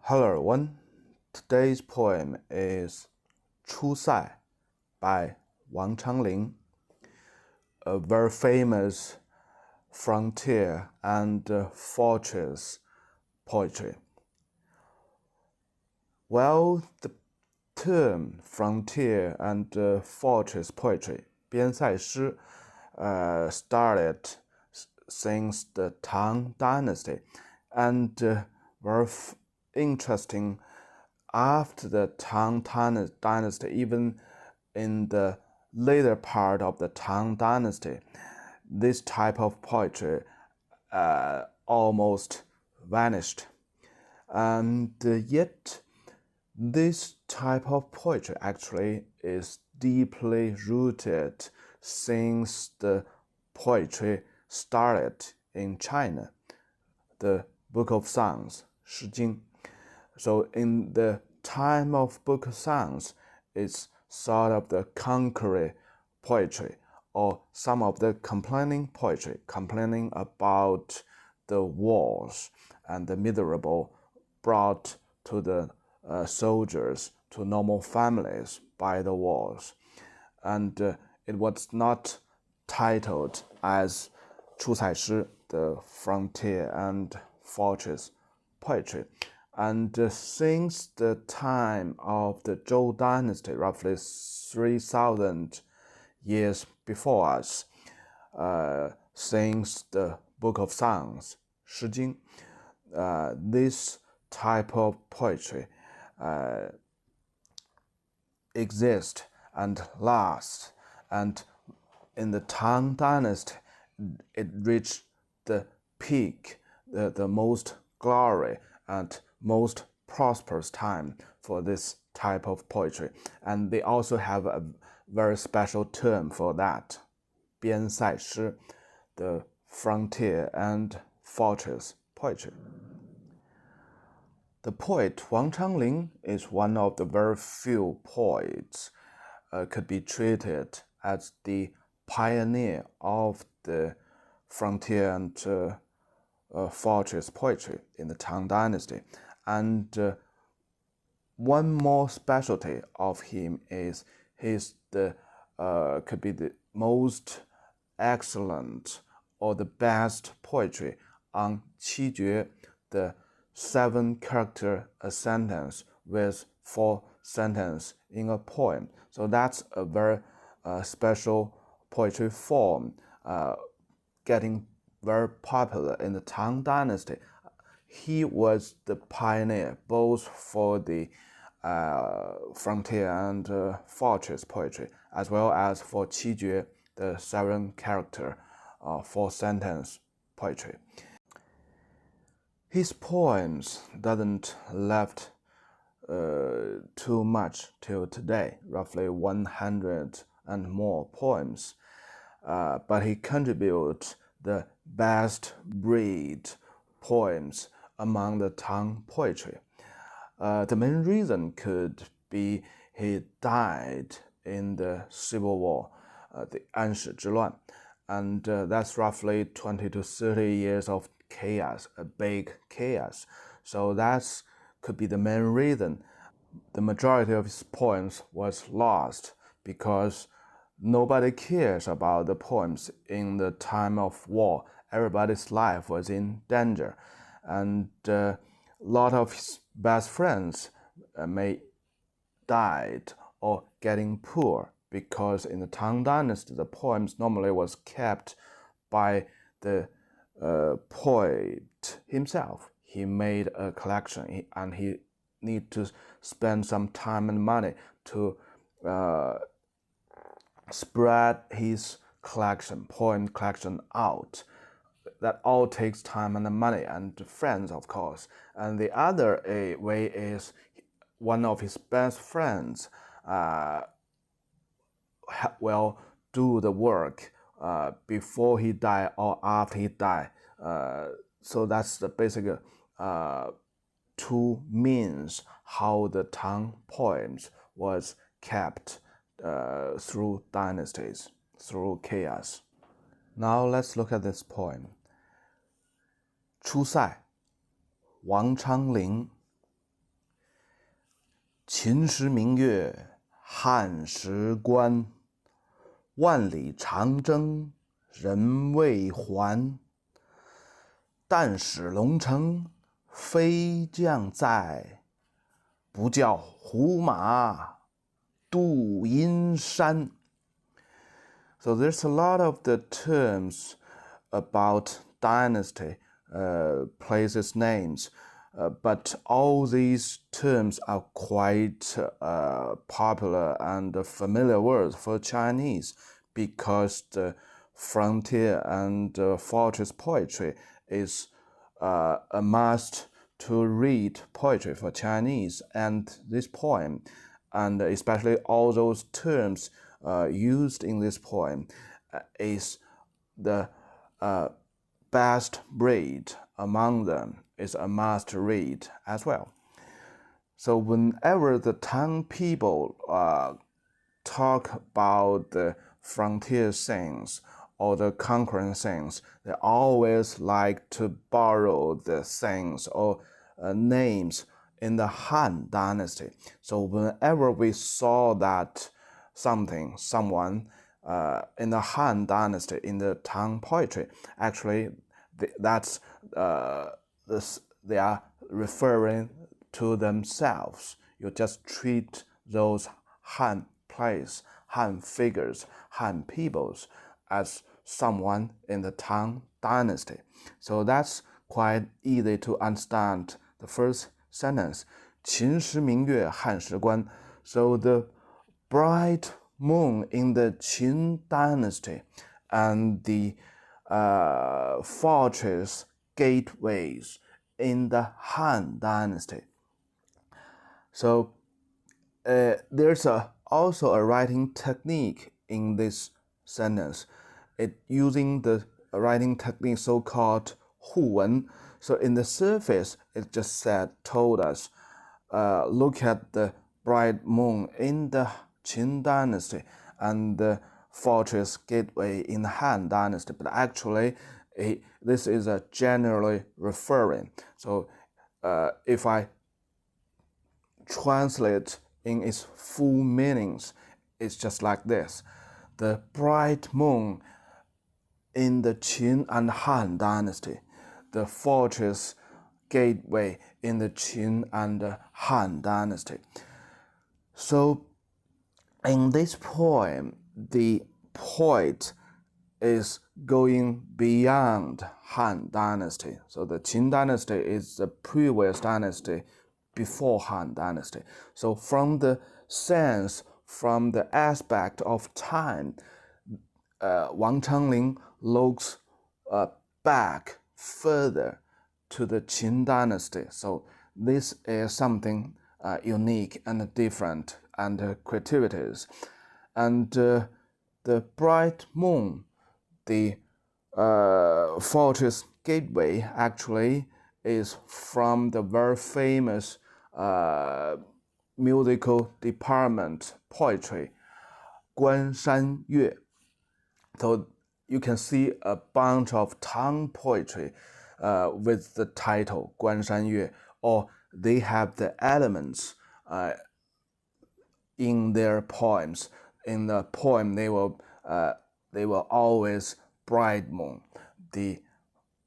Hello everyone, today's poem is 出塞 by Wang Changling, a very famous frontier and fortress poetry. Well, the term frontier and fortress poetry, 边塞诗, started since the Tang dynasty and very interesting after the Tang dynasty, even in the later part of the Tang dynasty, this type of poetry almost vanished. And yet, this type of poetry actually is deeply rooted since the poetry started in China, the Book of Songs, 诗经. So in the time of Book of Songs, it's sort of the conquering poetry or some of the complaining poetry, complaining about the wars and the miserable brought to the soldiers, to normal families by the wars. And it was not titled as 出塞诗, the frontier and fortress poetry. And since the time of the Zhou dynasty, roughly 3,000 years before us, since the Book of Songs, 诗经, this type of poetry exists and lasts. And in the Tang dynasty, it reached the peak, the most glory and most prosperous time for this type of poetry. And they also have a very special term for that, 边塞诗, the frontier and fortress poetry. The poet Wang Changling is one of the very few poets could be treated as the pioneer of the frontier and fortress poetry in the Tang dynasty. And one more specialty of him is he's could be the most excellent or the best poetry on Qijue, the 7-character sentence with 4 sentences in a poem. So that's a very special poetry form, getting very popular in the Tang dynasty. He was the pioneer both for the frontier and fortress poetry, as well as for Qijue, the 7-character 4-sentence poetry. His poems doesn't left too much till today, roughly 100 and more poems, but he contributed the best breed poems among the Tang poetry. The main reason could be he died in the civil war, the 安史之乱, and that's roughly 20 to 30 years of chaos, a big chaos. So that could be the main reason. The majority of his poems was lost because nobody cares about the poems in the time of war. Everybody's life was in danger, and a lot of his best friends may died or getting poor, because in the Tang dynasty the poems normally was kept by the poet himself. He made a collection and he need to spend some time and money to spread his collection, poem collection out. That all takes time and money and friends, of course. And the other way is one of his best friends will do the work before he died or after he died. So that's the basic two means how the Tang poems was kept through dynasties, through chaos. Now let's look at this poem. 出塞 Wang Changling. 秦时明月汉时关，万里长征人未还。但使龙城飞将在，不教胡马度阴山。So there's a lot of the terms about dynasty, places names, but all these terms are quite popular and familiar words for Chinese because the frontier and fortress poetry is a must to read poetry for Chinese, and this poem, and especially all those terms used in this poem, is the best read among them, is a must read as well. So whenever the Tang people talk about the frontier things or the conquering things, they always like to borrow the things or names in the Han dynasty. So whenever we saw that someone in the Han dynasty, in the Tang poetry, actually that's they are referring to themselves. You just treat those Han place, Han figures, Han peoples as someone in the Tang dynasty. So that's quite easy to understand the first sentence. 秦时明月汉时关. So the bright moon in the Qin dynasty and the fortress gateways in the Han dynasty. So there's also a writing technique in this sentence. It using the writing technique so-called 互文. So in the surface, it just told us, look at the bright moon in the Qin dynasty and the fortress gateway in the Han dynasty. But actually, this is a generally referring. So if I translate in its full meanings, it's just like this. The bright moon in the Qin and Han dynasty, the fortress gateway in the Qin and Han dynasty. So in this poem, the poet is going beyond Han dynasty. So the Qin dynasty is the previous dynasty before Han dynasty. So from the sense, from the aspect of time, Wang Changling looks back further to the Qin dynasty. So this is something unique and different and creativities. And the bright moon, the fortress gateway, actually is from the very famous musical department poetry, 关山月. So you can see a bunch of Tang poetry with the title 关山月, or they have the elements in their poems. In the poem, they will always bright moon, the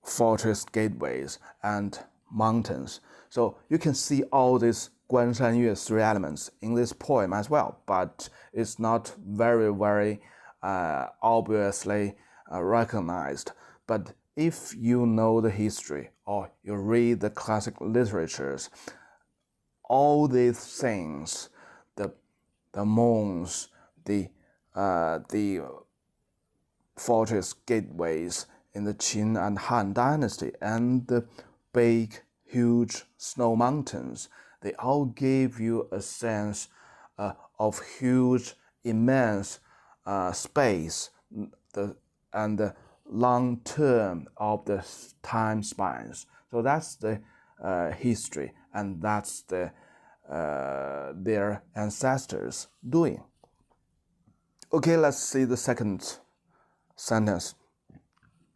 fortress gateways and mountains. So you can see all these 关山月 three elements in this poem as well, but it's not very obviously recognized. But if you know the history or you read the classic literatures, all these things, the moons, the fortress gateways in the Qin and Han dynasty, and the big, huge snow mountains, they all give you a sense of huge, immense space, and the long term of the time spans. So that's the history, and that's their ancestors doing. Okay, let's see the second sentence.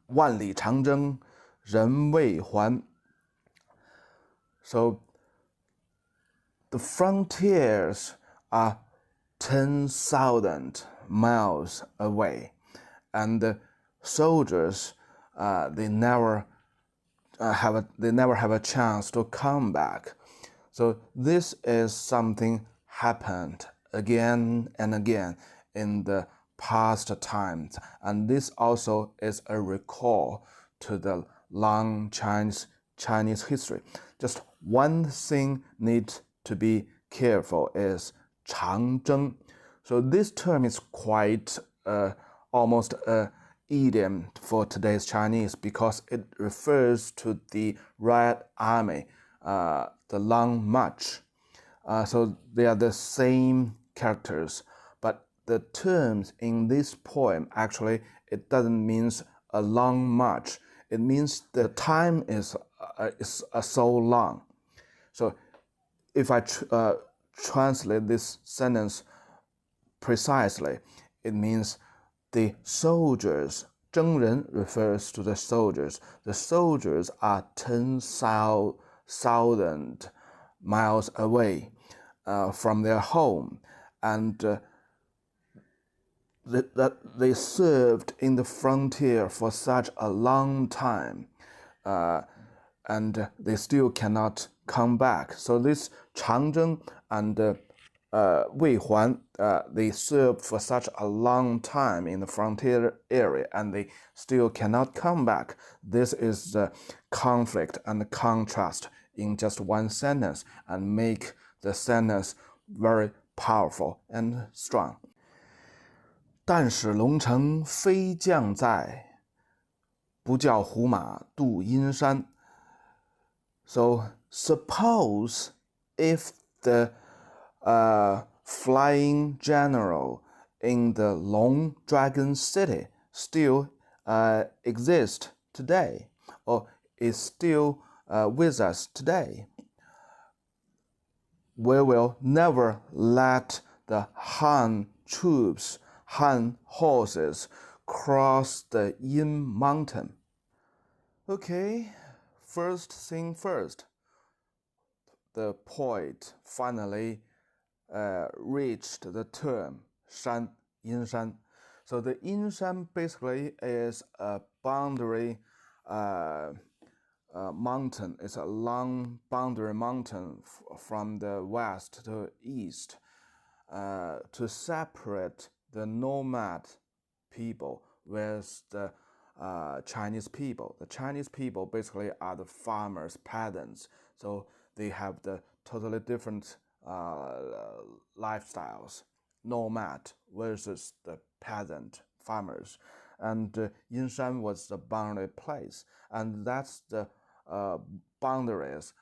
万里长征人未还. So the frontiers are 10,000 miles away, and the soldiers they never have a chance to come back. So this is something happened again and again in the past times, and this also is a recall to the long Chinese history. Just one thing needs to be careful is 长征. So this term is quite almost a idiom for today's Chinese because it refers to the Red Army, the long march. So they are the same characters, but the terms in this poem actually it doesn't mean a long march. It means the time is so long. So if I translate this sentence precisely, it means the soldiers, 征人 refers to the soldiers. The soldiers are 10,000 miles away from their home, and that they served in the frontier for such a long time, and they still cannot come back. So this 长征 and 未还, they served for such a long time in the frontier area, and they still cannot come back. This is the conflict and the contrast in just one sentence, and make the sentence very powerful and strong. 但使龙城飞将在，不教胡马度阴山. So suppose if the flying general in the Long Dragon City still exists today, or is still with us today, we will never let the Han troops, Han horses, cross the Yin Mountain. Okay, first thing first, the poet finally reached the term 山, Yin Shan. So the Yin Shan basically is a boundary mountain. It's a long boundary mountain from the west to east to separate the nomad people with the Chinese people. The Chinese people basically are the farmers, peasants. So they have the totally different lifestyles, nomad versus the peasant farmers. And Yinshan was the boundary place, and that's the boundaries,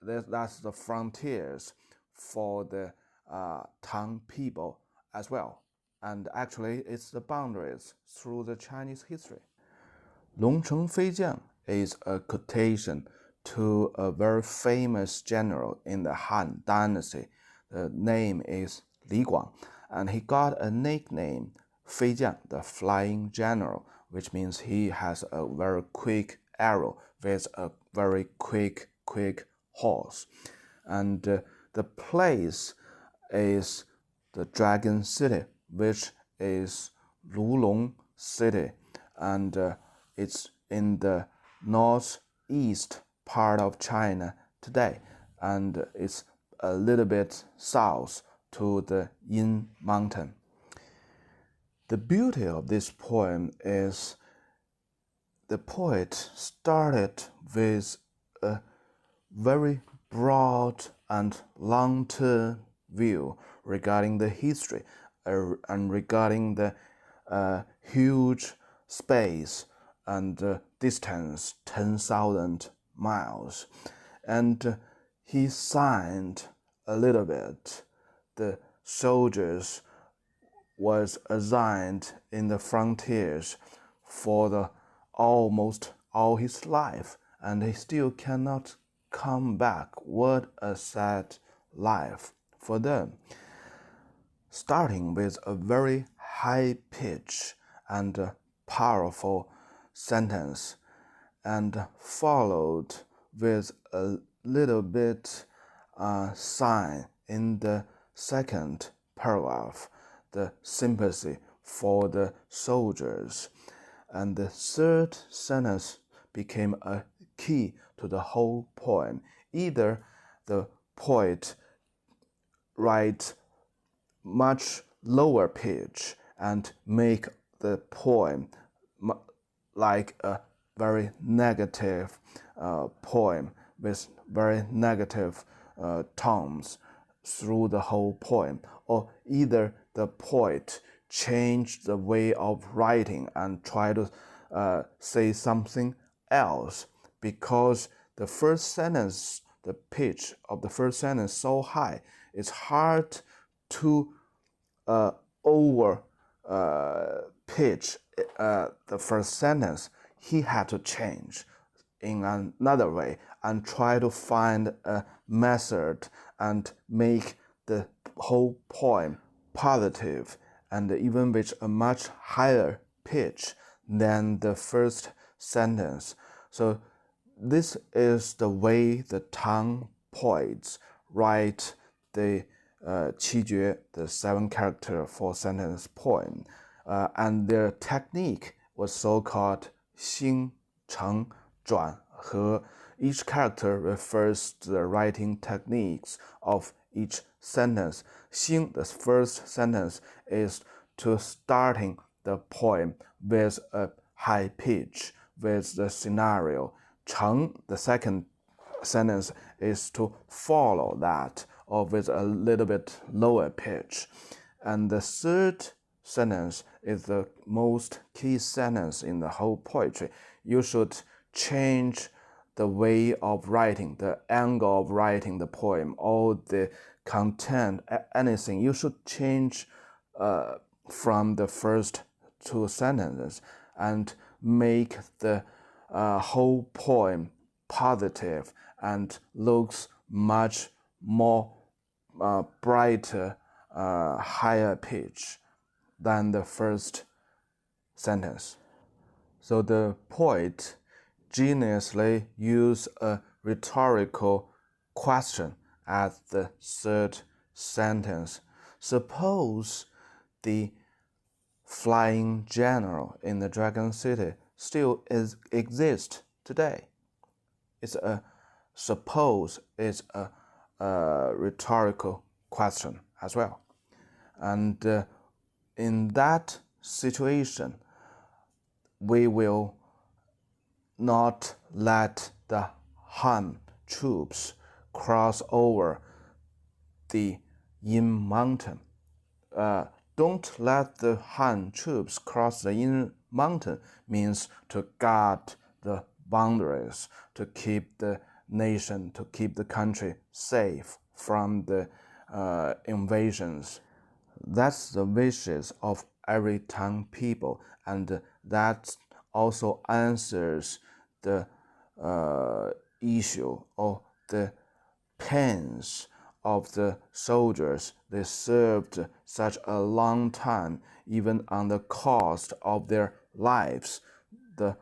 that's the frontiers for the Tang people as well. And actually, it's the boundaries through the Chinese history. 龙城飞将 is a quotation to a very famous general in the Han dynasty. The name is Li Guang, and he got a nickname 飞将, the flying general, which means he has a very quick arrow with a very quick horse. And the place is the Dragon City, which is Lulong City, and it's in the northeast part of China today, and it's a little bit south to the Yin Mountain. The beauty of this poem is the poet started with a very broad and long-term view regarding the history and regarding the huge space and distance, 10,000 miles. And he signed a little bit the soldiers was assigned in the frontiers for almost all his life, and he still cannot come back. What a sad life for them. Starting with a very high pitch and powerful sentence, and followed with a little bit sign in the second paragraph, the sympathy for the soldiers. And the third sentence became a key to the whole poem. Either the poet writes much lower pitch and make the poem like a very negative poem with very negative tones through the whole poem, or either the poet change the way of writing and try to say something else, because the first sentence, the pitch of the first sentence so high, it's hard to over pitch the first sentence. He had to change in another way and try to find a method and make the whole poem positive and even with a much higher pitch than the first sentence. So this is the way the Tang poets write the Qijue, the 7-character 4-sentence poem, and their technique was so-called 兴、承、转、和. Each character refers to the writing techniques of each sentence. 兴, the first sentence, is to starting the poem with a high pitch, with the scenario. 承, the second sentence, is to follow that, or with a little bit lower pitch. And the third sentence is the most key sentence in the whole poetry. You should change the way of writing, the angle of writing the poem, all the content, anything. You should change from the first 2 sentences and make the whole poem positive and looks much more brighter, higher pitch than the first sentence. So the poet geniusly used a rhetorical question as the third sentence. Suppose the flying general in the Dragon City still exists today. Suppose it's a rhetorical question as well. And in that situation, we will not let the Han troops cross over the Yin Mountain. Don't let the Han troops cross the Yin Mountain means to guard the boundaries, to keep the nation, to keep the country safe from the invasions. That's the wishes of every Tang people, and that also answers the issue or the pains of the soldiers. They served such a long time, even on the cost of their lives. The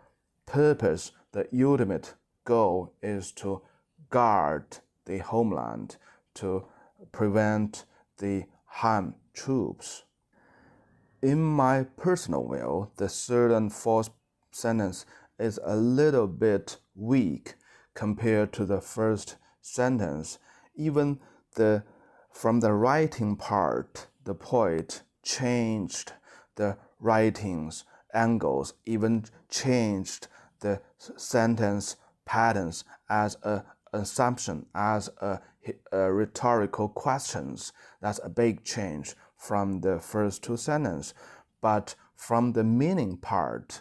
purpose, the ultimate goal is to guard the homeland, to prevent the Han troops. In my personal view, the third and fourth sentence is a little bit weak compared to the first sentence. Even from the writing part, the poet changed the writings angles, even changed the sentence patterns as an assumption, as a rhetorical questions. That's a big change from the first 2 sentences. But from the meaning part,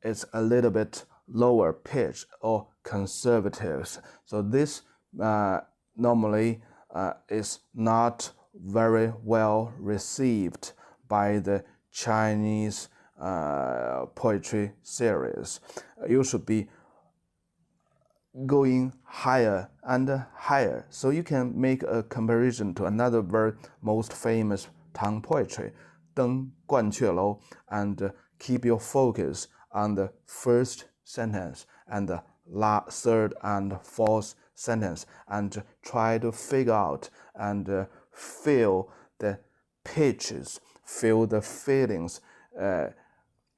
it's a little bit lower pitch or conservative. So this normally is not very well received by the Chinese poetry series. You should be going higher and higher. So you can make a comparison to another very most famous Tang poetry, 登鹳雀楼, and keep your focus on the first sentence and the third and fourth sentence and try to figure out and feel the pitches, feel the feelings.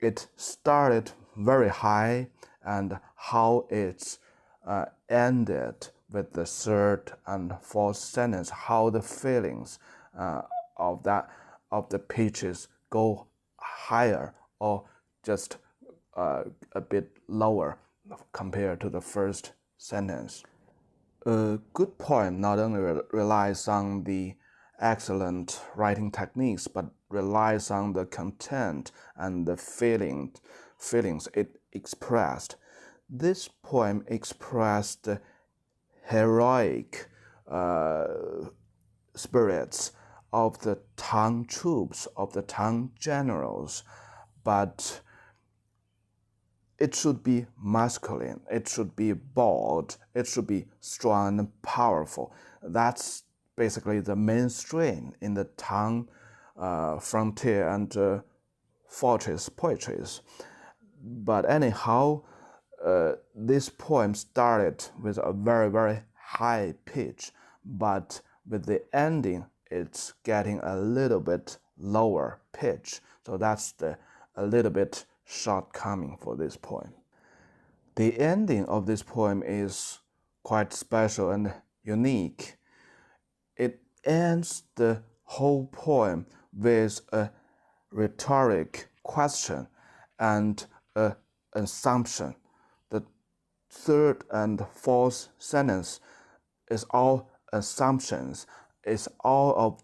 It started very high and how it's ended with the third and fourth sentence, how the feelings of the pitches go higher or just a bit lower compared to the first sentence. A good poem not only relies on the excellent writing techniques, but relies on the content and the feelings it expressed. This poem expressed the heroic spirits of the Tang troops, of the Tang generals, but it should be masculine, it should be bold, it should be strong and powerful. That's basically the mainstream in the Tang frontier and fortress poetries. But anyhow, this poem started with a very, very high pitch, but with the ending, it's getting a little bit lower pitch. So that's a little bit shortcoming for this poem. The ending of this poem is quite special and unique. It ends the whole poem with a rhetoric question and an assumption. The third and fourth sentence is all assumptions. It's all of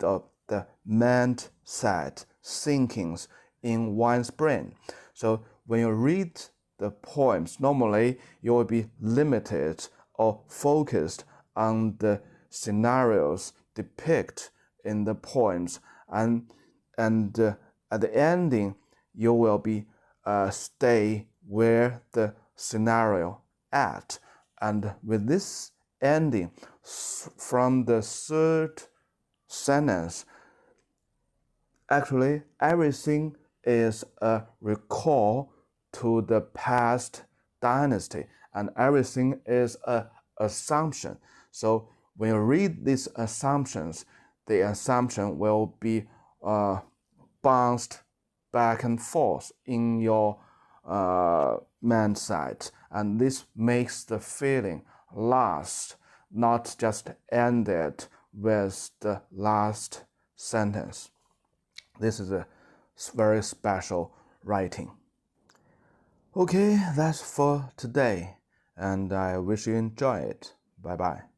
the mindset, thinkings in one's brain. So when you read the poems, normally you will be limited or focused on the scenarios depicted in the poems, and at the ending you will be stay where the scenario at. And with this ending, from the third sentence, actually everything is a recall to the past dynasty, and everything is an assumption. So when you read these assumptions, the assumption will be bounced back and forth in your mindset, and this makes the feeling last, not just ended with the last sentence. This is a very special writing. Okay, that's for today, and I wish you enjoy it. Bye bye.